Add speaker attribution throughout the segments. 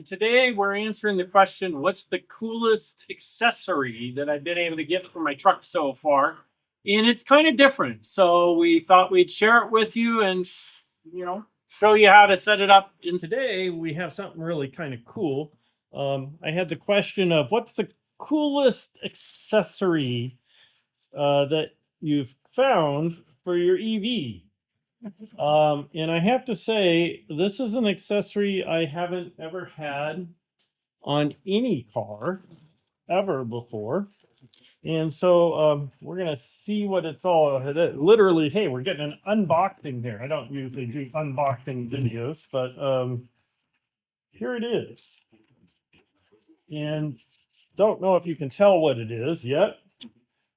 Speaker 1: And today we're answering the question, what's the coolest accessory that I've been able to get for my truck so far? And it's kind of different. So we thought we'd share it with you and, show you how to set it up. And today we have something really kind of cool. I had the question of what's the coolest accessory that you've found for your EV? And I have to say, this is an accessory I haven't ever had on any car ever before. And so we're going to see what it's all literally. Hey, we're getting an unboxing here. I don't usually do unboxing videos, but here it is. And don't know if you can tell what it is yet,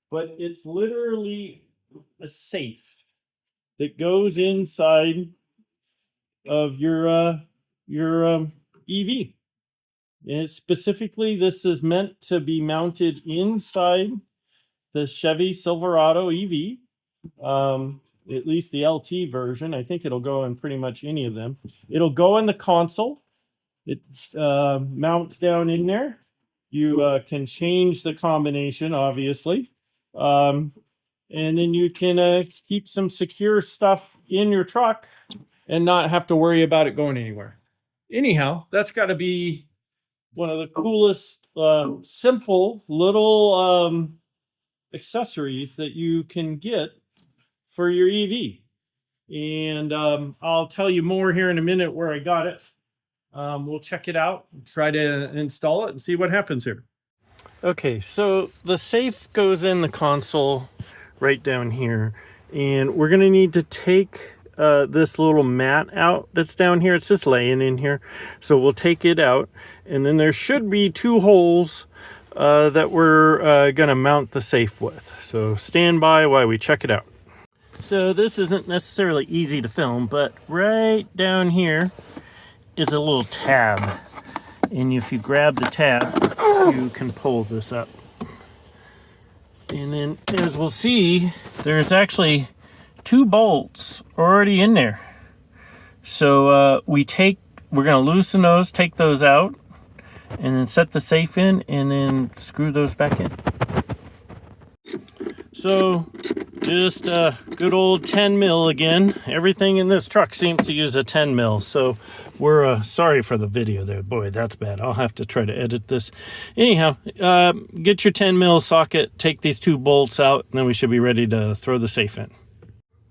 Speaker 1: but it's literally a safe that goes inside of your EV. And specifically, this is meant to be mounted inside the Chevy Silverado EV, at least the LT version. I think it'll go in pretty much any of them. It'll go in the console. It mounts down in there. You can change the combination, obviously. And then you can keep some secure stuff in your truck and not have to worry about it going anywhere. Anyhow, that's got to be one of the coolest, simple little accessories that you can get for your EV. And I'll tell you more here in a minute where I got it. We'll check it out, try to install it and see what happens here. Okay, so the safe goes in the console right down here, and we're going to need to take this little mat out that's down here. It's just laying in here, so we'll take it out, and then there should be two holes that we're going to mount the safe with. So stand by while we check it out. So this isn't necessarily easy to film, but right down here is a little tab, and if you grab the tab, you can pull this up. And then, as we'll see, there's actually two bolts already in there. So we're going to loosen those, take those out, and then set the safe in, and then screw those back in. So just a good old 10 mil again. Everything in this truck seems to use a 10 mil. So we're sorry for the video there. Boy, that's bad. I'll have to try to edit this. Anyhow, get your 10 mil socket, take these two bolts out, and then we should be ready to throw the safe in.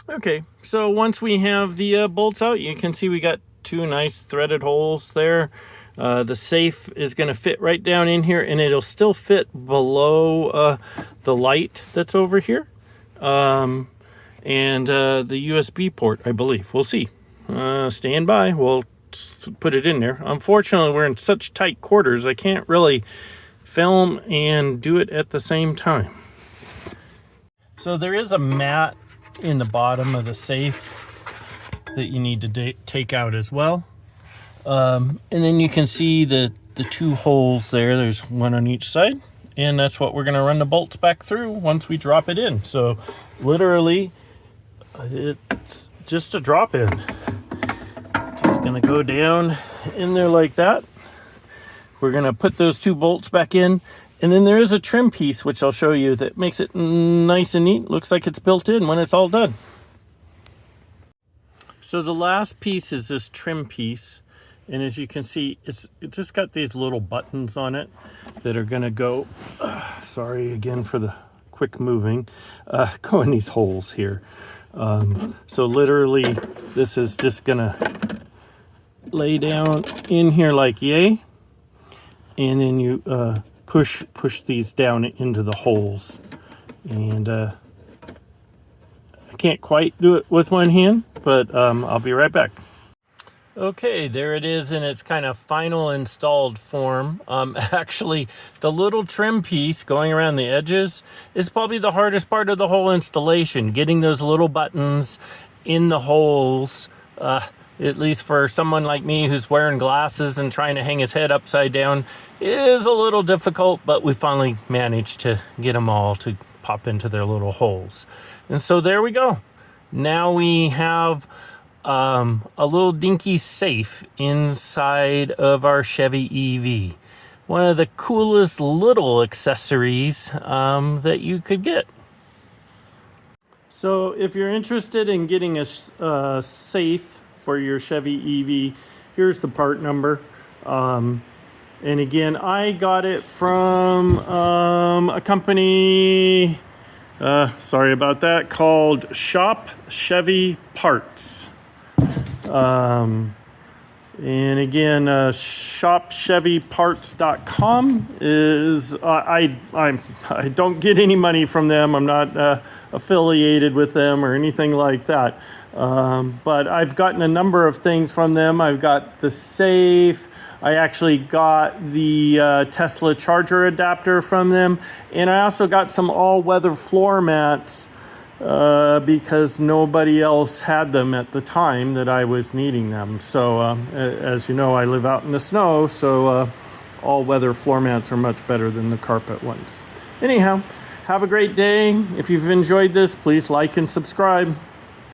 Speaker 1: Okay, so once we have the bolts out, you can see we got two nice threaded holes there. The safe is going to fit right down in here, and it'll still fit below the light that's over here. And the USB port, I believe. We'll see. Stand by. We'll put it in there. Unfortunately, we're in such tight quarters, I can't really film and do it at the same time. So there is a mat in the bottom of the safe that you need to take out as well. And then you can see the two holes there. There's one on each side, and that's what we're going to run the bolts back through once we drop it in. So literally, it's just a drop in. Just going to go down in there like that. We're going to put those two bolts back in, and then there is a trim piece, which I'll show you, that makes it nice and neat. Looks like it's built in when it's all done. So the last piece is this trim piece. And as you can see, it just got these little buttons on it that are going to go, sorry again for the quick moving, go in these holes here. So literally, this is just going to lay down in here like yay. And then you push these down into the holes. And I can't quite do it with one hand, but I'll be right back. Okay, there it is in its kind of final installed form. Actually, the little trim piece going around the edges is probably the hardest part of the whole installation. Getting those little buttons in the holes, at least for someone like me who's wearing glasses and trying to hang his head upside down, is a little difficult, but we finally managed to get them all to pop into their little holes. And so there we go. Now we have
Speaker 2: a little dinky safe inside of our Chevy EV. One of the coolest little accessories that you could get. So if you're interested in getting a safe for your Chevy EV, here's the part number. And again, I got it from a company, sorry about that, called Shop Chevy Parts. And again, shopchevyparts.com is, I don't get any money from them. I'm not affiliated with them or anything like that. But I've gotten a number of things from them. I've got the safe. I actually got the Tesla charger adapter from them. And I also got some all-weather floor mats because nobody else had them at the time that I was needing them. So as you know, I live out in the snow, so all-weather floor mats are much better than the carpet ones. Anyhow, have a great day. If you've enjoyed this, please like and subscribe.